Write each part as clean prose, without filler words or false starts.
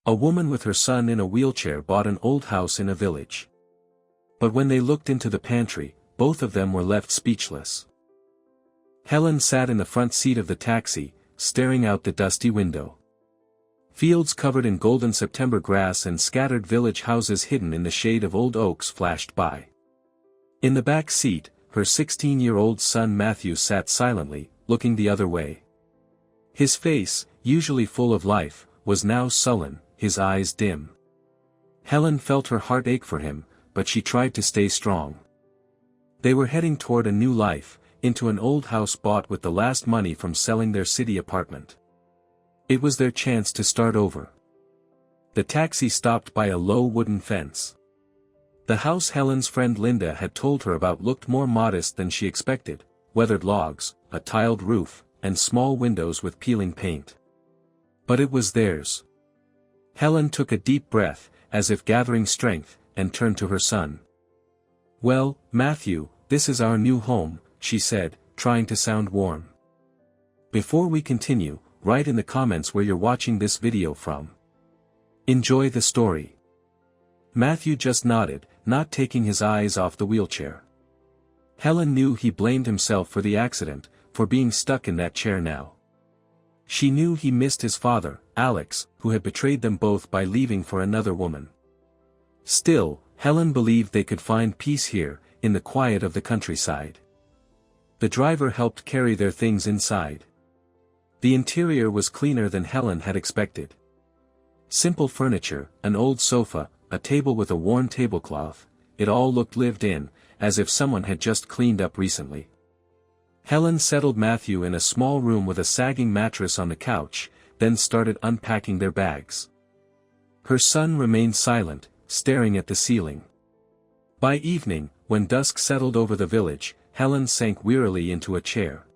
A woman with her son in a wheelchair bought an old house in a village. But when they looked into the pantry, both of them were left speechless. Helen sat in the front seat of the taxi, staring out the dusty window. Fields covered in golden September grass and scattered village houses hidden in the shade of old oaks flashed by. In the back seat, her 16-year-old son Matthew sat silently, looking the other way. His face, usually full of life, was now sullen, his eyes dim. Helen felt her heart ache for him, but she tried to stay strong. They were heading toward a new life, into an old house bought with the last money from selling their city apartment. It was their chance to start over. The taxi stopped by a low wooden fence. The house Helen's friend Linda had told her about looked more modest than she expected: weathered logs, a tiled roof, and small windows with peeling paint. But it was theirs. Helen took a deep breath, as if gathering strength, and turned to her son. "Well, Matthew, this is our new home," she said, trying to sound warm. "Before we continue, write in the comments where you're watching this video from. Enjoy the story." Matthew just nodded, not taking his eyes off the wheelchair. Helen knew he blamed himself for the accident, for being stuck in that chair now. She knew he missed his father, Alex, who had betrayed them both by leaving for another woman. Still, Helen believed they could find peace here, in the quiet of the countryside. The driver helped carry their things inside. The interior was cleaner than Helen had expected. Simple furniture, an old sofa, a table with a worn tablecloth, it all looked lived in, as if someone had just cleaned up recently. Helen settled Matthew in a small room with a sagging mattress on the couch, then started unpacking their bags. Her son remained silent, staring at the ceiling. By evening, when dusk settled over the village, Helen sank wearily into a chair.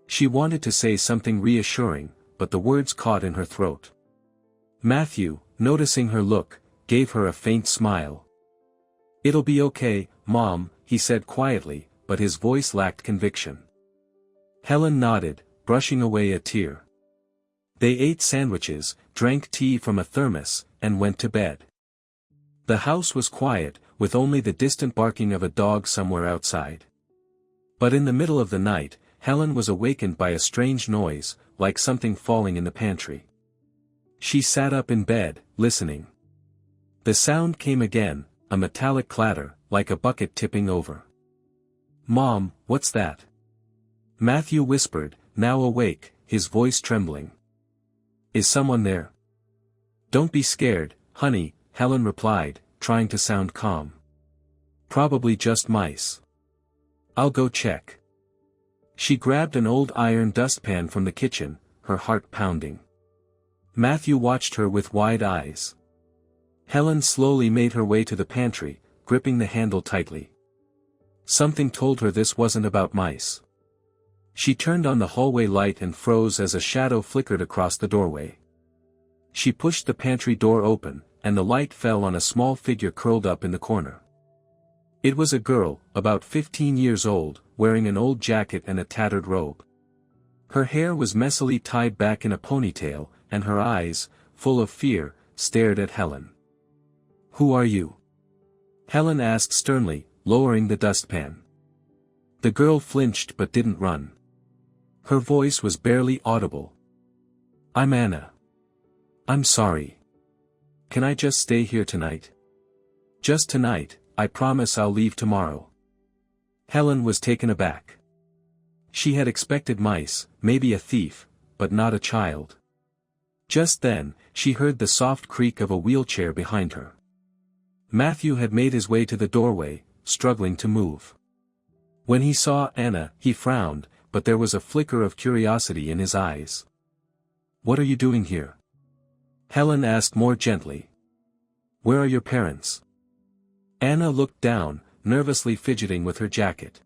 She wanted to say something reassuring, but the words caught in her throat. Matthew, noticing her look, gave her a faint smile. "It'll be okay, Mom," he said quietly, but his voice lacked conviction. Helen nodded, brushing away a tear. They ate sandwiches, drank tea from a thermos, and went to bed. The house was quiet, with only the distant barking of a dog somewhere outside. But in the middle of the night, Helen was awakened by a strange noise, like something falling in the pantry. She sat up in bed, listening. The sound came again, a metallic clatter, like a bucket tipping over. "Mom, what's that?" Matthew whispered, now awake, his voice trembling. "Is someone there?" "Don't be scared, honey," Helen replied, trying to sound calm. "Probably just mice. I'll go check." She grabbed an old iron dustpan from the kitchen, her heart pounding. Matthew watched her with wide eyes. Helen slowly made her way to the pantry, gripping the handle tightly. Something told her this wasn't about mice. She turned on the hallway light and froze as a shadow flickered across the doorway. She pushed the pantry door open, and the light fell on a small figure curled up in the corner. It was a girl, about 15 years old, wearing an old jacket and a tattered robe. Her hair was messily tied back in a ponytail, and her eyes, full of fear, stared at Helen. "Who are you?" Helen asked sternly, lowering the dustpan. The girl flinched but didn't run. Her voice was barely audible. "I'm Anna. I'm sorry. Can I just stay here tonight?" "Just tonight, I promise I'll leave tomorrow." Helen was taken aback. She had expected mice, maybe a thief, but not a child. Just then, she heard the soft creak of a wheelchair behind her. Matthew had made his way to the doorway, struggling to move. When he saw Anna, he frowned, but there was a flicker of curiosity in his eyes. "What are you doing here?" Helen asked more gently. "Where are your parents?" Anna looked down, nervously fidgeting with her jacket.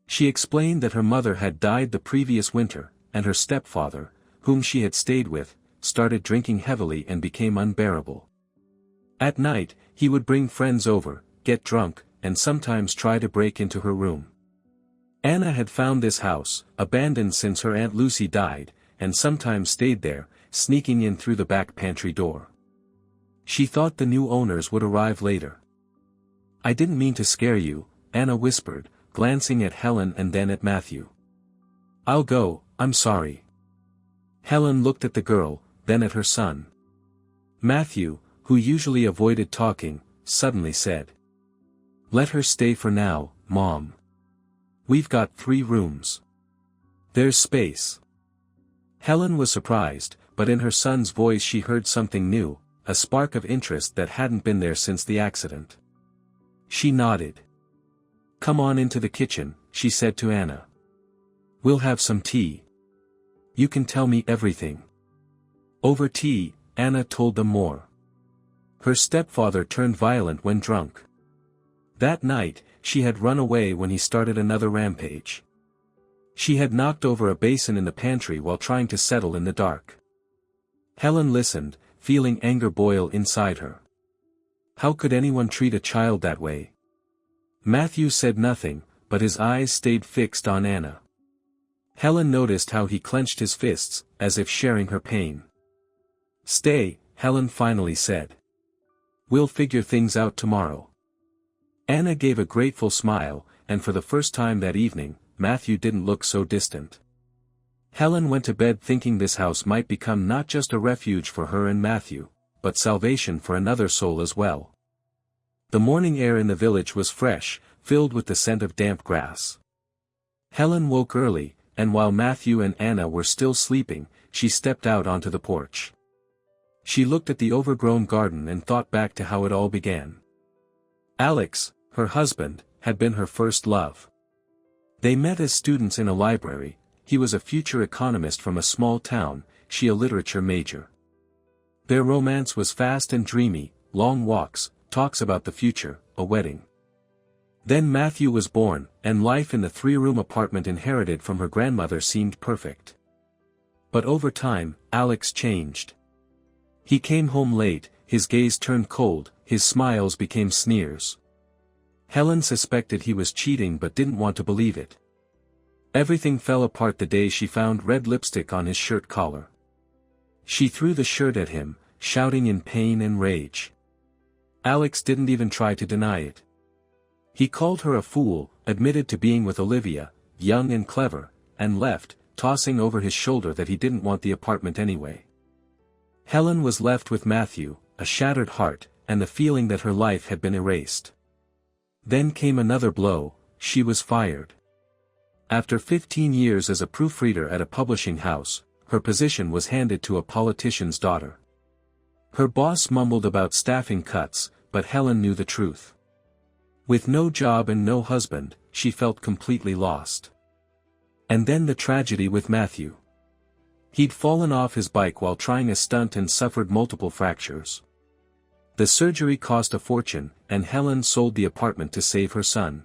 She explained that her mother had died the previous winter, and her stepfather, whom she had stayed with, started drinking heavily and became unbearable. At night, he would bring friends over, get drunk, and sometimes try to break into her room. Anna had found this house, abandoned since her Aunt Lucy died, and sometimes stayed there, sneaking in through the back pantry door. She thought the new owners would arrive later. "I didn't mean to scare you," Anna whispered, glancing at Helen and then at Matthew. "I'll go, I'm sorry." Helen looked at the girl, then at her son. Matthew, who usually avoided talking, suddenly said, "Let her stay for now, Mom. We've got 3 rooms. There's space." Helen was surprised, but in her son's voice she heard something new, a spark of interest that hadn't been there since the accident. She nodded. "Come on into the kitchen," she said to Anna. "We'll have some tea. You can tell me everything." Over tea, Anna told them more. Her stepfather turned violent when drunk. That night, she had run away when he started another rampage. She had knocked over a basin in the pantry while trying to settle in the dark. Helen listened, feeling anger boil inside her. How could anyone treat a child that way? Matthew said nothing, but his eyes stayed fixed on Anna. Helen noticed how he clenched his fists, as if sharing her pain. "Stay," Helen finally said. "We'll figure things out tomorrow." Anna gave a grateful smile, and for the first time that evening, Matthew didn't look so distant. Helen went to bed thinking this house might become not just a refuge for her and Matthew, but salvation for another soul as well. The morning air in the village was fresh, filled with the scent of damp grass. Helen woke early, and while Matthew and Anna were still sleeping, she stepped out onto the porch. She looked at the overgrown garden and thought back to how it all began. Alex, her husband, had been her first love. They met as students in a library. He was a future economist from a small town, she a literature major. Their romance was fast and dreamy, long walks, talks about the future, a wedding. Then Matthew was born, and life in the 3-room apartment inherited from her grandmother seemed perfect. But over time, Alex changed. He came home late, his gaze turned cold, his smiles became sneers. Helen suspected he was cheating but didn't want to believe it. Everything fell apart the day she found red lipstick on his shirt collar. She threw the shirt at him, shouting in pain and rage. Alex didn't even try to deny it. He called her a fool, admitted to being with Olivia, young and clever, and left, tossing over his shoulder that he didn't want the apartment anyway. Helen was left with Matthew, a shattered heart, and the feeling that her life had been erased. Then came another blow, she was fired. After 15 years as a proofreader at a publishing house, her position was handed to a politician's daughter. Her boss mumbled about staffing cuts, but Helen knew the truth. With no job and no husband, she felt completely lost. And then the tragedy with Matthew. He'd fallen off his bike while trying a stunt and suffered multiple fractures. The surgery cost a fortune, and Helen sold the apartment to save her son.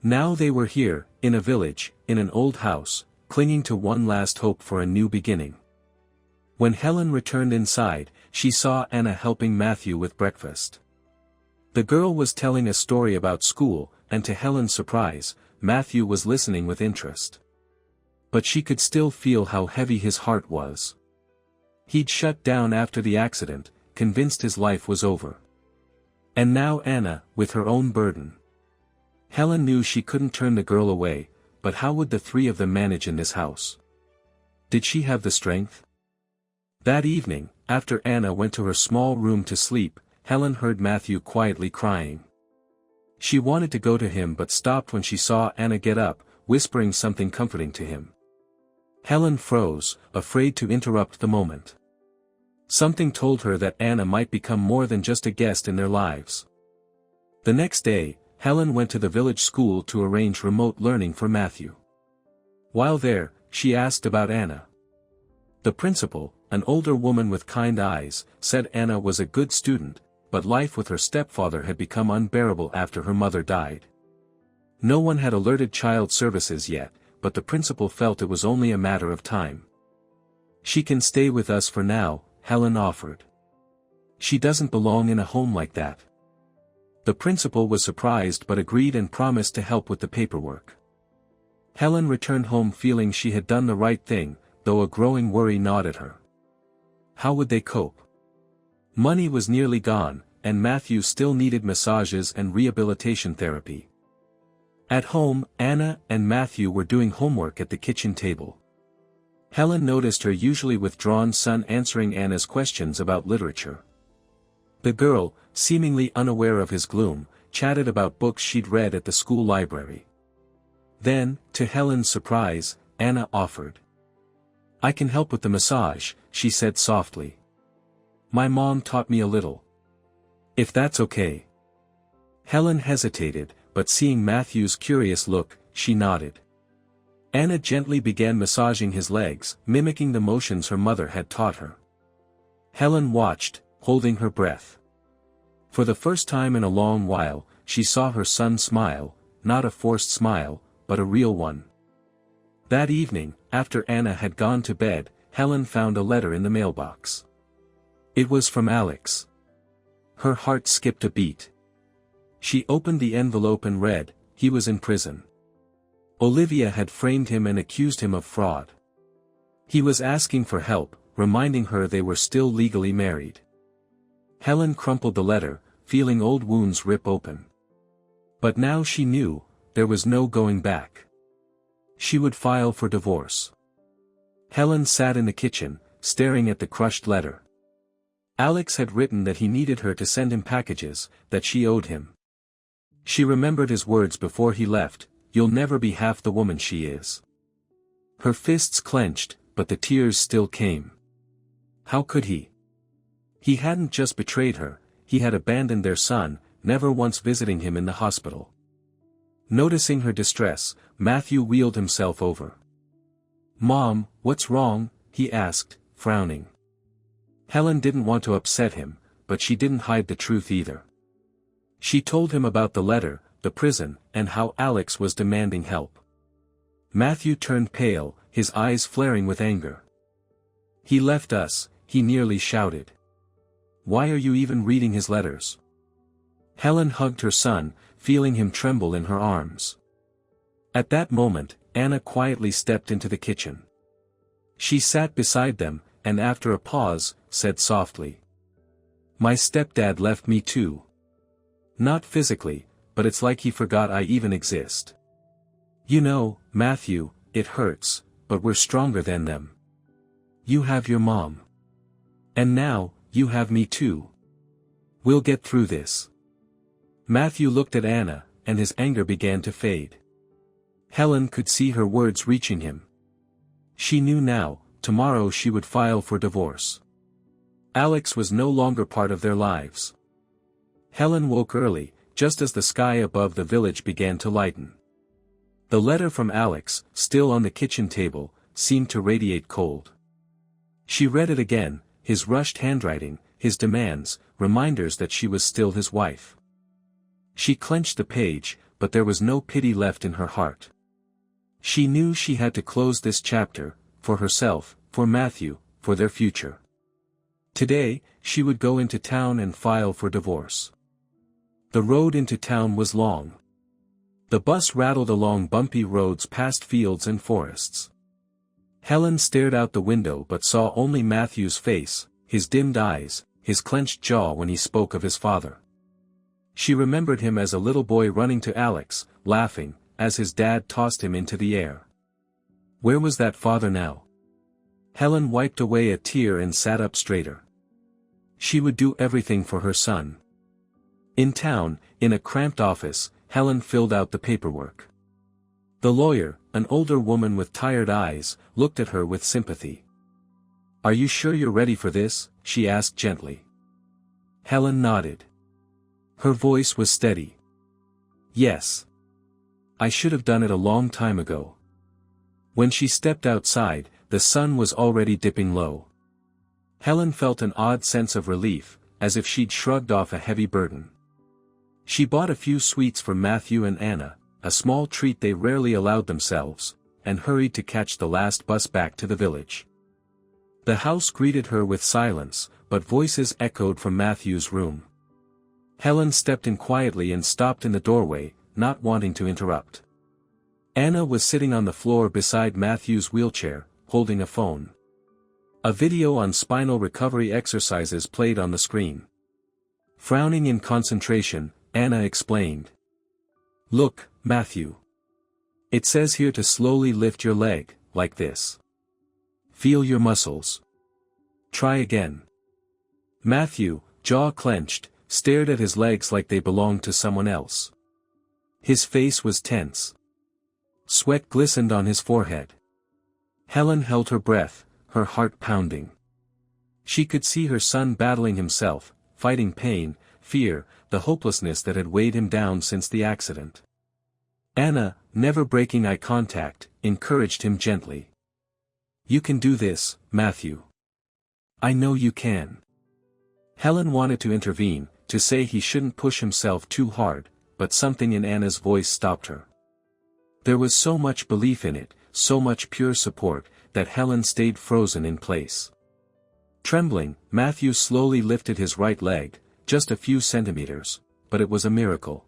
Now they were here, in a village, in an old house, clinging to one last hope for a new beginning. When Helen returned inside, she saw Anna helping Matthew with breakfast. The girl was telling a story about school, and to Helen's surprise, Matthew was listening with interest. But she could still feel how heavy his heart was. He'd shut down after the accident, convinced his life was over. And now Anna, with her own burden. Helen knew she couldn't turn the girl away, but how would the 3 of them manage in this house? Did she have the strength? That evening, after Anna went to her small room to sleep, Helen heard Matthew quietly crying. She wanted to go to him but stopped when she saw Anna get up, whispering something comforting to him. Helen froze, afraid to interrupt the moment. Something told her that Anna might become more than just a guest in their lives. The next day, Helen went to the village school to arrange remote learning for Matthew. While there, she asked about Anna. The principal, an older woman with kind eyes, said Anna was a good student, but life with her stepfather had become unbearable after her mother died. No one had alerted child services yet, but the principal felt it was only a matter of time. "She can stay with us for now," Helen offered. "She doesn't belong in a home like that." The principal was surprised but agreed and promised to help with the paperwork. Helen returned home feeling she had done the right thing, though a growing worry gnawed at her. How would they cope? Money was nearly gone, and Matthew still needed massages and rehabilitation therapy. At home, Anna and Matthew were doing homework at the kitchen table. Helen noticed her usually withdrawn son answering Anna's questions about literature. The girl, seemingly unaware of his gloom, chatted about books she'd read at the school library. Then, to Helen's surprise, Anna offered. "I can help with the massage," she said softly. "My mom taught me a little. If that's okay." Helen hesitated, but seeing Matthew's curious look, she nodded. Anna gently began massaging his legs, mimicking the motions her mother had taught her. Helen watched, holding her breath. For the first time in a long while, she saw her son smile, not a forced smile, but a real one. That evening, after Anna had gone to bed, Helen found a letter in the mailbox. It was from Alex. Her heart skipped a beat. She opened the envelope and read, he was in prison. Olivia had framed him and accused him of fraud. He was asking for help, reminding her they were still legally married. Helen crumpled the letter, feeling old wounds rip open. But now she knew, there was no going back. She would file for divorce. Helen sat in the kitchen, staring at the crushed letter. Alex had written that he needed her to send him packages, that she owed him. She remembered his words before he left, "You'll never be half the woman she is." Her fists clenched, but the tears still came. How could he? He hadn't just betrayed her, he had abandoned their son, never once visiting him in the hospital. Noticing her distress, Matthew wheeled himself over. "Mom, what's wrong?" he asked, frowning. Helen didn't want to upset him, but she didn't hide the truth either. She told him about the letter, the prison, and how Alex was demanding help. Matthew turned pale, his eyes flaring with anger. "He left us," he nearly shouted. "Why are you even reading his letters?" Helen hugged her son, feeling him tremble in her arms. At that moment, Anna quietly stepped into the kitchen. She sat beside them, and after a pause, said softly. "My stepdad left me too. Not physically, but it's like he forgot I even exist. You know, Matthew, it hurts, but we're stronger than them. You have your mom. And now, you have me too. We'll get through this." Matthew looked at Anna, and his anger began to fade. Helen could see her words reaching him. She knew now, tomorrow she would file for divorce. Alex was no longer part of their lives. Helen woke early, just as the sky above the village began to lighten. The letter from Alex, still on the kitchen table, seemed to radiate cold. She read it again, his rushed handwriting, his demands, reminders that she was still his wife. She clenched the page, but there was no pity left in her heart. She knew she had to close this chapter, for herself, for Matthew, for their future. Today, she would go into town and file for divorce. The road into town was long. The bus rattled along bumpy roads past fields and forests. Helen stared out the window but saw only Matthew's face, his dimmed eyes, his clenched jaw when he spoke of his father. She remembered him as a little boy running to Alex, laughing, as his dad tossed him into the air. Where was that father now? Helen wiped away a tear and sat up straighter. She would do everything for her son. In town, in a cramped office, Helen filled out the paperwork. The lawyer, an older woman with tired eyes, looked at her with sympathy. "Are you sure you're ready for this?" she asked gently. Helen nodded. Her voice was steady. "Yes. I should have done it a long time ago." When she stepped outside, the sun was already dipping low. Helen felt an odd sense of relief, as if she'd shrugged off a heavy burden. She bought a few sweets for Matthew and Anna, a small treat they rarely allowed themselves, and hurried to catch the last bus back to the village. The house greeted her with silence, but voices echoed from Matthew's room. Helen stepped in quietly and stopped in the doorway, not wanting to interrupt. Anna was sitting on the floor beside Matthew's wheelchair, holding a phone. A video on spinal recovery exercises played on the screen. Frowning in concentration, Anna explained. "Look, Matthew. It says here to slowly lift your leg, like this. Feel your muscles. Try again." Matthew, jaw clenched, stared at his legs like they belonged to someone else. His face was tense. Sweat glistened on his forehead. Helen held her breath, her heart pounding. She could see her son battling himself, fighting pain, fear, the hopelessness that had weighed him down since the accident. Anna, never breaking eye contact, encouraged him gently. "You can do this, Matthew. I know you can." Helen wanted to intervene, to say he shouldn't push himself too hard, but something in Anna's voice stopped her. There was so much belief in it, so much pure support, that Helen stayed frozen in place. Trembling, Matthew slowly lifted his right leg, just a few centimeters, but it was a miracle.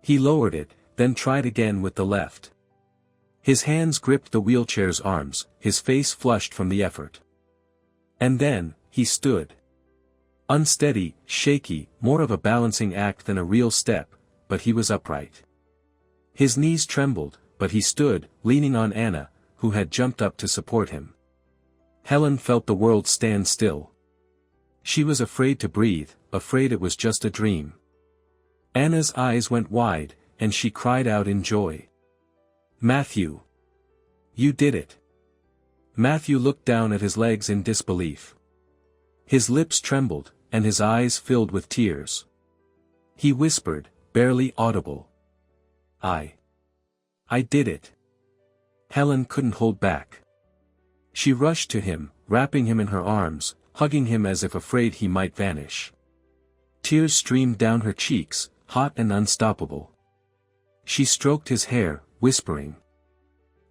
He lowered it, then tried again with the left. His hands gripped the wheelchair's arms, his face flushed from the effort. And then, he stood. Unsteady, shaky, more of a balancing act than a real step, but he was upright. His knees trembled, but he stood, leaning on Anna, who had jumped up to support him. Helen felt the world stand still. She was afraid to breathe, afraid it was just a dream. Anna's eyes went wide, and she cried out in joy. "Matthew! You did it!" Matthew looked down at his legs in disbelief. His lips trembled, and his eyes filled with tears. He whispered, barely audible. I did it." Helen couldn't hold back. She rushed to him, wrapping him in her arms, hugging him as if afraid he might vanish. Tears streamed down her cheeks, hot and unstoppable. She stroked his hair, whispering,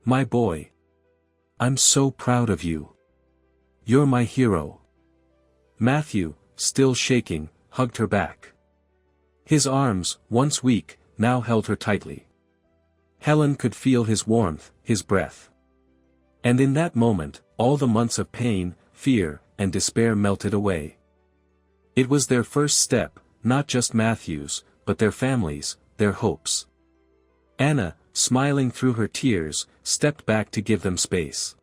"My boy. I'm so proud of you. You're my hero." Matthew, still shaking, hugged her back. His arms, once weak, now held her tightly. Helen could feel his warmth, his breath. And in that moment, all the months of pain, fear, and despair melted away. It was their first step, not just Matthew's, but their families, their hopes. Anna, smiling through her tears, stepped back to give them space.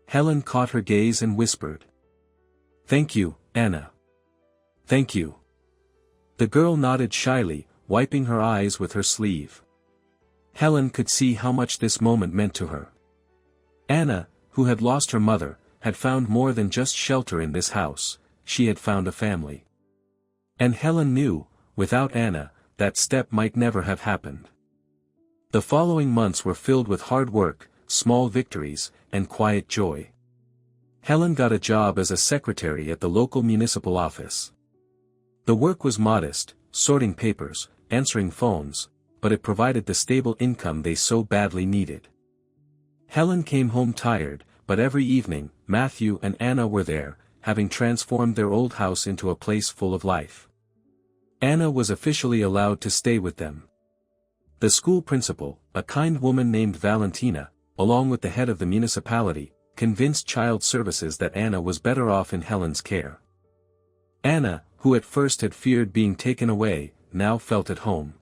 Helen caught her gaze and whispered, "Thank you, Anna. Thank you." The girl nodded shyly, wiping her eyes with her sleeve. Helen could see how much this moment meant to her. Anna, who had lost her mother, had found more than just shelter in this house, she had found a family. And Helen knew, without Anna, that step might never have happened. The following months were filled with hard work, small victories, and quiet joy. Helen got a job as a secretary at the local municipal office. The work was modest, sorting papers, answering phones, but it provided the stable income they so badly needed. Helen came home tired, but every evening, Matthew and Anna were there, having transformed their old house into a place full of life. Anna was officially allowed to stay with them. The school principal, a kind woman named Valentina, along with the head of the municipality, convinced Child Services that Anna was better off in Helen's care. Anna, who at first had feared being taken away, now felt at home.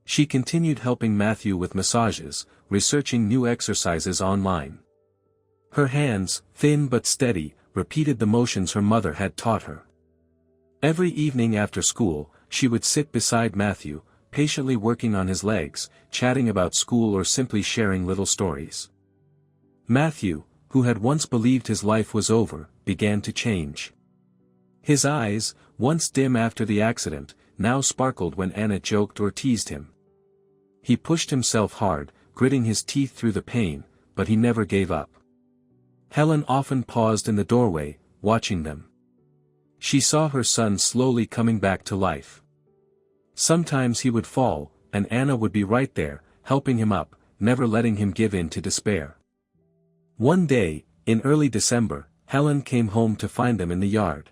She continued helping Matthew with massages, researching new exercises online. Her hands, thin but steady, repeated the motions her mother had taught her. Every evening after school, she would sit beside Matthew, patiently working on his legs, chatting about school or simply sharing little stories. Matthew, who had once believed his life was over, began to change. His eyes, once dim after the accident, now sparkled when Anna joked or teased him. He pushed himself hard, gritting his teeth through the pain, but he never gave up. Helen often paused in the doorway, watching them. She saw her son slowly coming back to life. Sometimes he would fall, and Anna would be right there, helping him up, never letting him give in to despair. One day, in early December, Helen came home to find them in the yard.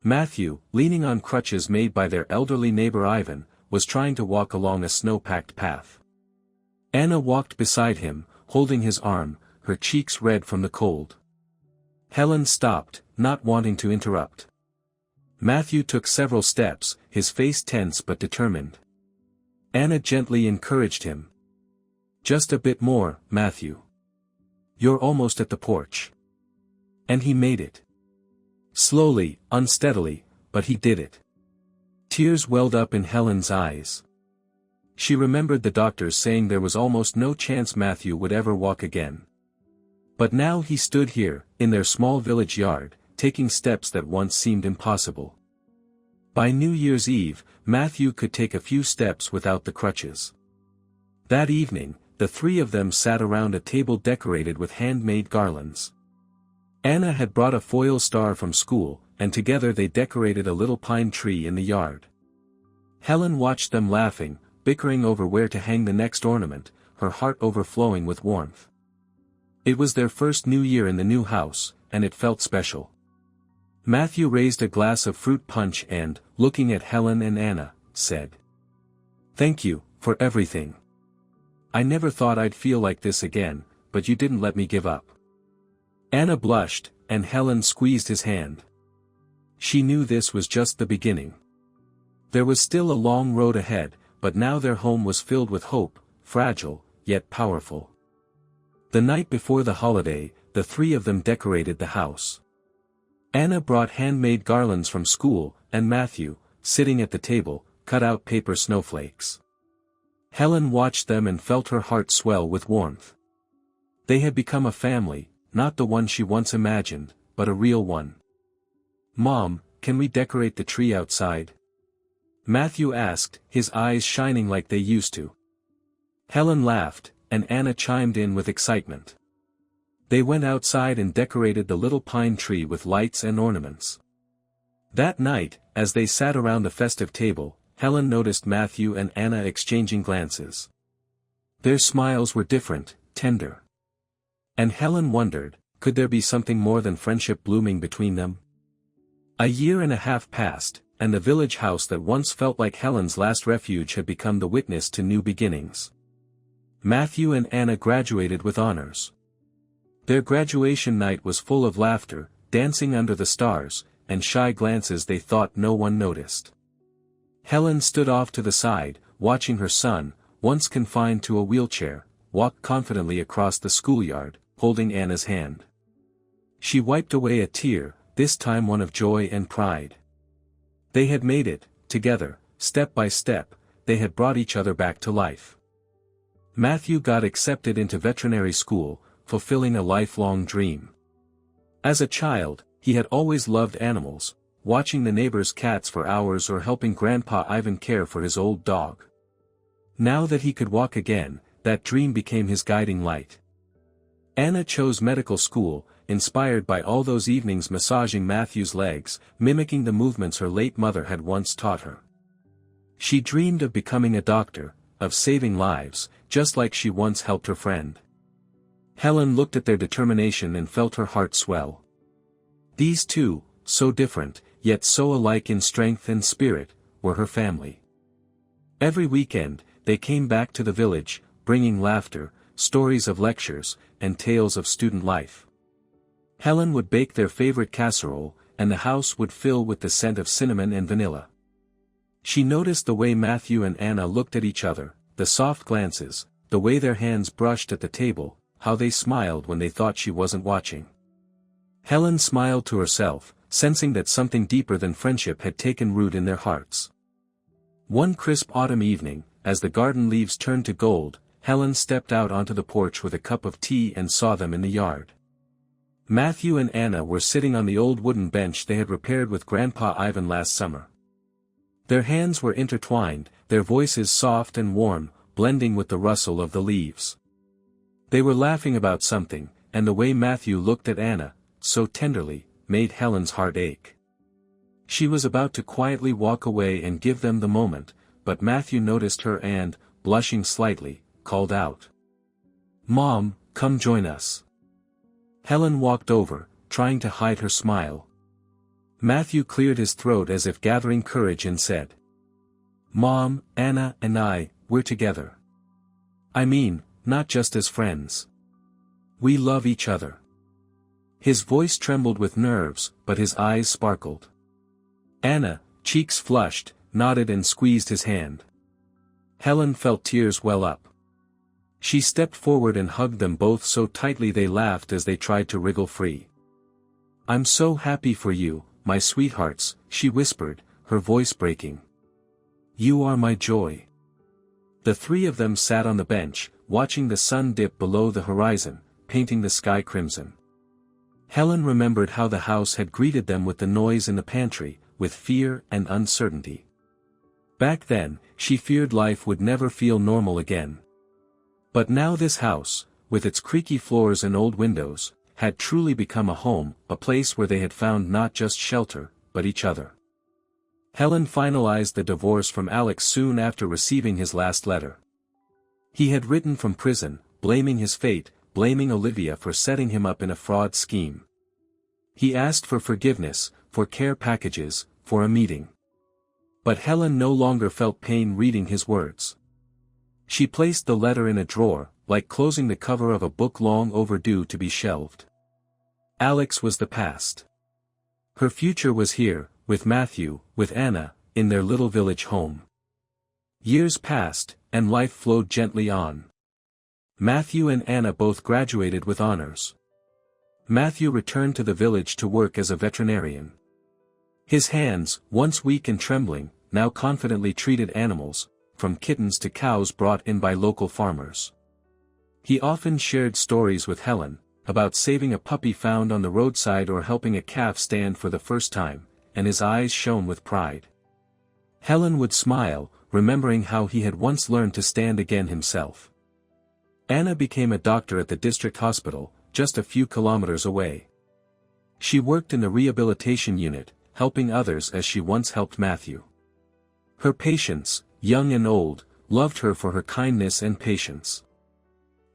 Matthew, leaning on crutches made by their elderly neighbor Ivan, was trying to walk along a snow-packed path. Anna walked beside him, holding his arm, her cheeks red from the cold. Helen stopped, not wanting to interrupt. Matthew took several steps, his face tense but determined. Anna gently encouraged him. Just a bit more, Matthew. You're almost at the porch. And he made it. Slowly, unsteadily, but he did it. Tears welled up in Helen's eyes. She remembered the doctors saying there was almost no chance Matthew would ever walk again. But now he stood here, in their small village yard, taking steps that once seemed impossible. By New Year's Eve, Matthew could take a few steps without the crutches. That evening, the three of them sat around a table decorated with handmade garlands. Anna had brought a foil star from school, and together they decorated a little pine tree in the yard. Helen watched them laughing, bickering over where to hang the next ornament, her heart overflowing with warmth. It was their first New Year in the new house, and it felt special. Matthew raised a glass of fruit punch and, looking at Helen and Anna, said, "Thank you, for everything. I never thought I'd feel like this again, but you didn't let me give up." Anna blushed, and Helen squeezed his hand. She knew this was just the beginning. There was still a long road ahead, but now their home was filled with hope, fragile, yet powerful. The night before the holiday, the three of them decorated the house. Anna brought handmade garlands from school, and Matthew, sitting at the table, cut out paper snowflakes. Helen watched them and felt her heart swell with warmth. They had become a family, not the one she once imagined, but a real one. "Mom, can we decorate the tree outside?" Matthew asked, his eyes shining like they used to. Helen laughed, and Anna chimed in with excitement. They went outside and decorated the little pine tree with lights and ornaments. That night, as they sat around the festive table, Helen noticed Matthew and Anna exchanging glances. Their smiles were different, tender. And Helen wondered, could there be something more than friendship blooming between them? A year and a half passed, and the village house that once felt like Helen's last refuge had become the witness to new beginnings. Matthew and Anna graduated with honors. Their graduation night was full of laughter, dancing under the stars, and shy glances they thought no one noticed. Helen stood off to the side, watching her son, once confined to a wheelchair, walk confidently across the schoolyard, holding Anna's hand. She wiped away a tear, this time one of joy and pride. They had made it, together, step by step, they had brought each other back to life. Matthew got accepted into veterinary school, fulfilling a lifelong dream. As a child, he had always loved animals, watching the neighbors' cats for hours or helping Grandpa Ivan care for his old dog. Now that he could walk again, that dream became his guiding light. Anna chose medical school, inspired by all those evenings massaging Matthew's legs, mimicking the movements her late mother had once taught her. She dreamed of becoming a doctor, of saving lives, just like she once helped her friend. Helen looked at their determination and felt her heart swell. These two, so different, yet so alike in strength and spirit, were her family. Every weekend, they came back to the village, bringing laughter, stories of lectures, and tales of student life. Helen would bake their favorite casserole, and the house would fill with the scent of cinnamon and vanilla. She noticed the way Matthew and Anna looked at each other, the soft glances, the way their hands brushed at the table, how they smiled when they thought she wasn't watching. Helen smiled to herself, sensing that something deeper than friendship had taken root in their hearts. One crisp autumn evening, as the garden leaves turned to gold, Helen stepped out onto the porch with a cup of tea and saw them in the yard. Matthew and Anna were sitting on the old wooden bench they had repaired with Grandpa Ivan last summer. Their hands were intertwined, their voices soft and warm, blending with the rustle of the leaves. They were laughing about something, and the way Matthew looked at Anna, so tenderly, made Helen's heart ache. She was about to quietly walk away and give them the moment, but Matthew noticed her and, blushing slightly, called out, "Mom, come join us." Helen walked over, trying to hide her smile. Matthew cleared his throat as if gathering courage and said, "Mom, Anna and I, we're together. I mean, not just as friends. We love each other." His voice trembled with nerves, but his eyes sparkled. Anna, cheeks flushed, nodded and squeezed his hand. Helen felt tears well up. She stepped forward and hugged them both so tightly they laughed as they tried to wriggle free. "I'm so happy for you, my sweethearts," she whispered, her voice breaking. "You are my joy." The three of them sat on the bench, watching the sun dip below the horizon, painting the sky crimson. Helen remembered how the house had greeted them with the noise in the pantry, with fear and uncertainty. Back then, she feared life would never feel normal again. But now this house, with its creaky floors and old windows, had truly become a home, a place where they had found not just shelter, but each other. Helen finalized the divorce from Alex soon after receiving his last letter. He had written from prison, blaming his fate, blaming Olivia for setting him up in a fraud scheme. He asked for forgiveness, for care packages, for a meeting. But Helen no longer felt pain reading his words. She placed the letter in a drawer, like closing the cover of a book long overdue to be shelved. Alex was the past. Her future was here, with Matthew, with Anna, in their little village home. Years passed, and life flowed gently on. Matthew and Anna both graduated with honors. Matthew returned to the village to work as a veterinarian. His hands, once weak and trembling, now confidently treated animals, from kittens to cows brought in by local farmers. He often shared stories with Helen, about saving a puppy found on the roadside or helping a calf stand for the first time, and his eyes shone with pride. Helen would smile, remembering how he had once learned to stand again himself. Anna became a doctor at the district hospital, just a few kilometers away. She worked in the rehabilitation unit, helping others as she once helped Matthew. Her patients, young and old, loved her for her kindness and patience.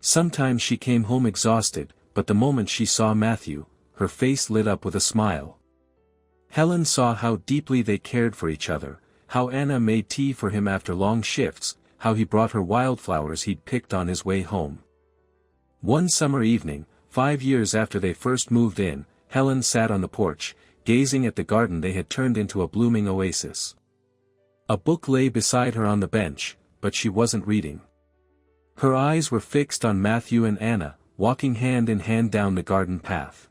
Sometimes she came home exhausted, but the moment she saw Matthew, her face lit up with a smile. Helen saw how deeply they cared for each other, how Anna made tea for him after long shifts, how he brought her wildflowers he'd picked on his way home. One summer evening, 5 years after they first moved in, Helen sat on the porch, gazing at the garden they had turned into a blooming oasis. A book lay beside her on the bench, but she wasn't reading. Her eyes were fixed on Matthew and Anna, walking hand in hand down the garden path.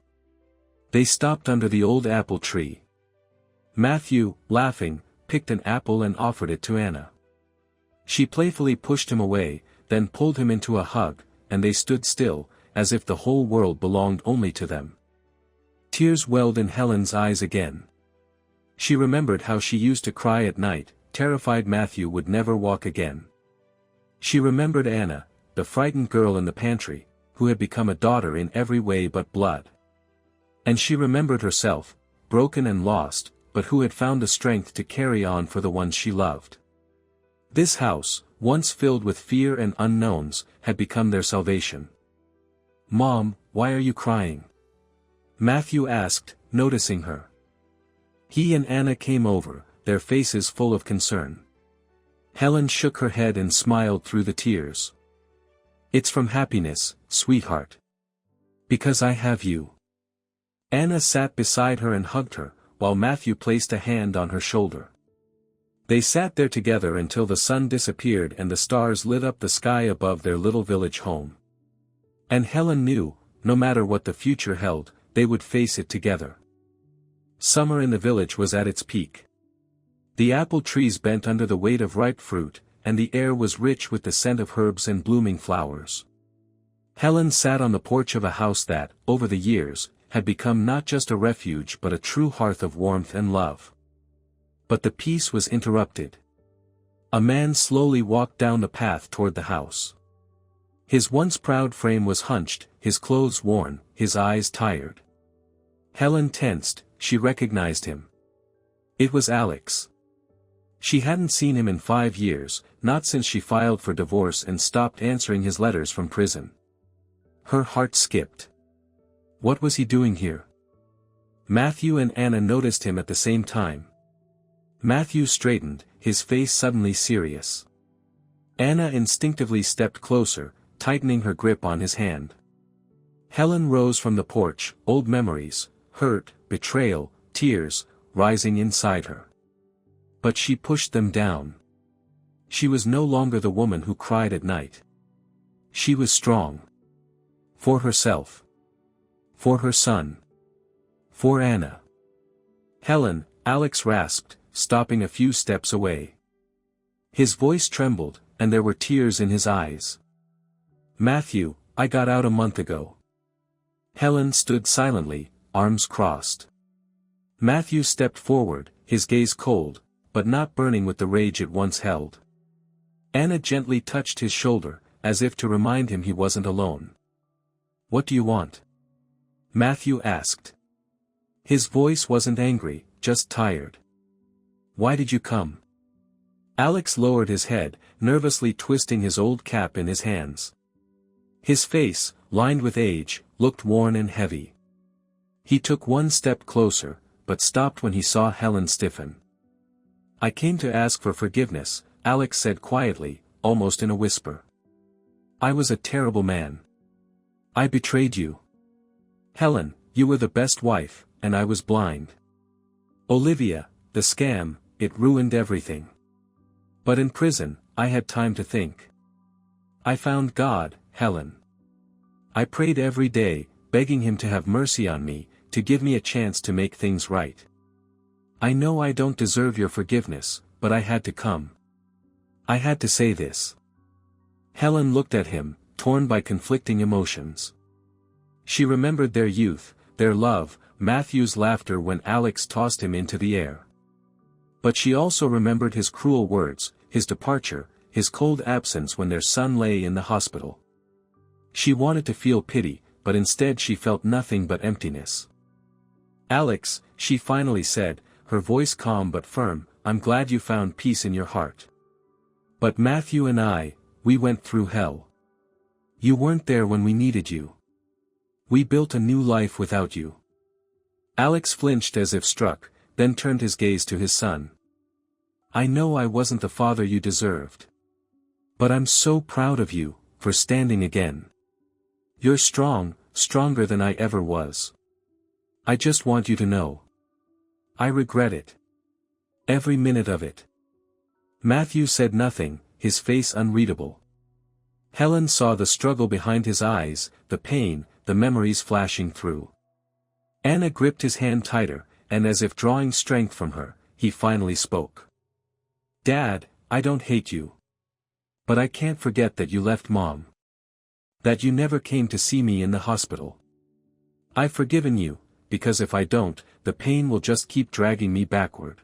They stopped under the old apple tree. Matthew, laughing, picked an apple and offered it to Anna. She playfully pushed him away, then pulled him into a hug, and they stood still, as if the whole world belonged only to them. Tears welled in Helen's eyes again. She remembered how she used to cry at night, terrified Matthew would never walk again. She remembered Anna, the frightened girl in the pantry, who had become a daughter in every way but blood. And she remembered herself, broken and lost, but who had found the strength to carry on for the ones she loved. This house, once filled with fear and unknowns, had become their salvation. "Mom, why are you crying?" Matthew asked, noticing her. He and Anna came over, their faces full of concern. Helen shook her head and smiled through the tears. "It's from happiness, sweetheart. Because I have you." Anna sat beside her and hugged her, while Matthew placed a hand on her shoulder. They sat there together until the sun disappeared and the stars lit up the sky above their little village home. And Helen knew, no matter what the future held, they would face it together. Summer in the village was at its peak. The apple trees bent under the weight of ripe fruit, and the air was rich with the scent of herbs and blooming flowers. Helen sat on the porch of a house that, over the years, had become not just a refuge but a true hearth of warmth and love. But the peace was interrupted. A man slowly walked down the path toward the house. His once proud frame was hunched, his clothes worn, his eyes tired. Helen tensed, she recognized him. It was Alex. She hadn't seen him in 5 years, not since she filed for divorce and stopped answering his letters from prison. Her heart skipped. What was he doing here? Matthew and Anna noticed him at the same time. Matthew straightened, his face suddenly serious. Anna instinctively stepped closer, tightening her grip on his hand. Helen rose from the porch, old memories, hurt, betrayal, tears, rising inside her. But she pushed them down. She was no longer the woman who cried at night. She was strong. For herself. For her son. For Anna. Helen, Alex rasped, stopping a few steps away. His voice trembled, and there were tears in his eyes. Matthew, I got out a month ago. Helen stood silently, arms crossed. Matthew stepped forward, his gaze cold, but not burning with the rage it once held. Anna gently touched his shoulder, as if to remind him he wasn't alone. What do you want? Matthew asked. His voice wasn't angry, just tired. Why did you come? Alex lowered his head, nervously twisting his old cap in his hands. His face, lined with age, looked worn and heavy. He took one step closer, but stopped when he saw Helen stiffen. I came to ask for forgiveness, Alex said quietly, almost in a whisper. I was a terrible man. I betrayed you. Helen, you were the best wife, and I was blind. Olivia, the scam, it ruined everything. But in prison, I had time to think. I found God, Helen. I prayed every day, begging him to have mercy on me, to give me a chance to make things right. I know I don't deserve your forgiveness, but I had to come. I had to say this. Helen looked at him, torn by conflicting emotions. She remembered their youth, their love, Matthew's laughter when Alex tossed him into the air. But she also remembered his cruel words, his departure, his cold absence when their son lay in the hospital. She wanted to feel pity, but instead she felt nothing but emptiness. Alex, she finally said, her voice calm but firm, I'm glad you found peace in your heart. But Matthew and I, we went through hell. You weren't there when we needed you. We built a new life without you. Alex flinched as if struck, then turned his gaze to his son. I know I wasn't the father you deserved. But I'm so proud of you, for standing again. You're strong, stronger than I ever was. I just want you to know. I regret it. Every minute of it. Matthew said nothing, his face unreadable. Helen saw the struggle behind his eyes, the pain, the memories flashing through. Anna gripped his hand tighter, and as if drawing strength from her, he finally spoke. Dad, I don't hate you. But I can't forget that you left Mom. That you never came to see me in the hospital. I've forgiven you, because if I don't, the pain will just keep dragging me backward.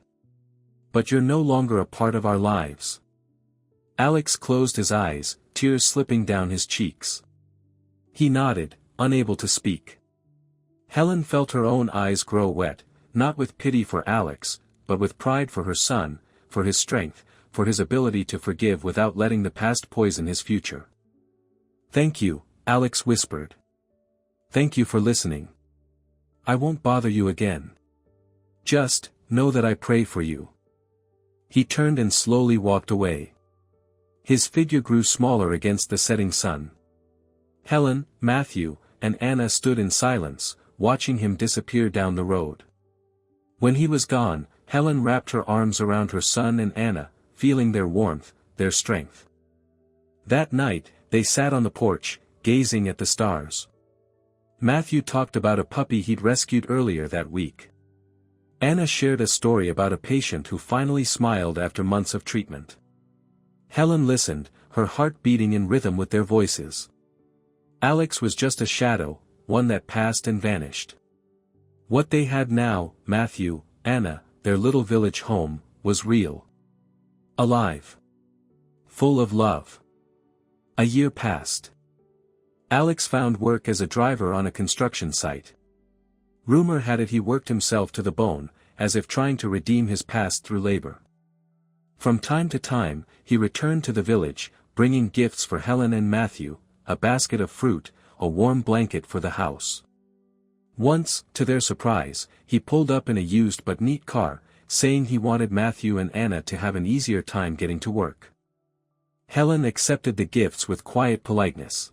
But you're no longer a part of our lives. Alex closed his eyes, tears slipping down his cheeks. He nodded, unable to speak. Helen felt her own eyes grow wet, not with pity for Alex, but with pride for her son, for his strength, for his ability to forgive without letting the past poison his future. Thank you, Alex whispered. Thank you for listening. I won't bother you again. Just, know that I pray for you. He turned and slowly walked away. His figure grew smaller against the setting sun. Helen, Matthew, and Anna stood in silence, watching him disappear down the road. When he was gone, Helen wrapped her arms around her son and Anna, feeling their warmth, their strength. That night, they sat on the porch, gazing at the stars. Matthew talked about a puppy he'd rescued earlier that week. Anna shared a story about a patient who finally smiled after months of treatment. Helen listened, her heart beating in rhythm with their voices. Alex was just a shadow, one that passed and vanished. What they had now, Matthew, Anna, their little village home, was real. Alive. Full of love. A year passed. Alex found work as a driver on a construction site. Rumor had it he worked himself to the bone, as if trying to redeem his past through labor. From time to time, he returned to the village, bringing gifts for Helen and Matthew, a basket of fruit, a warm blanket for the house. Once, to their surprise, he pulled up in a used but neat car, saying he wanted Matthew and Anna to have an easier time getting to work. Helen accepted the gifts with quiet politeness.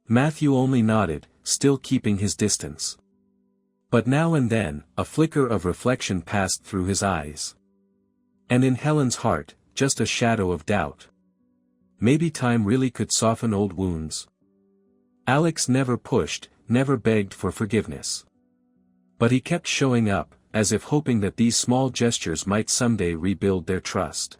Matthew only nodded, still keeping his distance. But now and then, a flicker of reflection passed through his eyes. And in Helen's heart, just a shadow of doubt. Maybe time really could soften old wounds. Alex never pushed, never begged for forgiveness. But he kept showing up, as if hoping that these small gestures might someday rebuild their trust.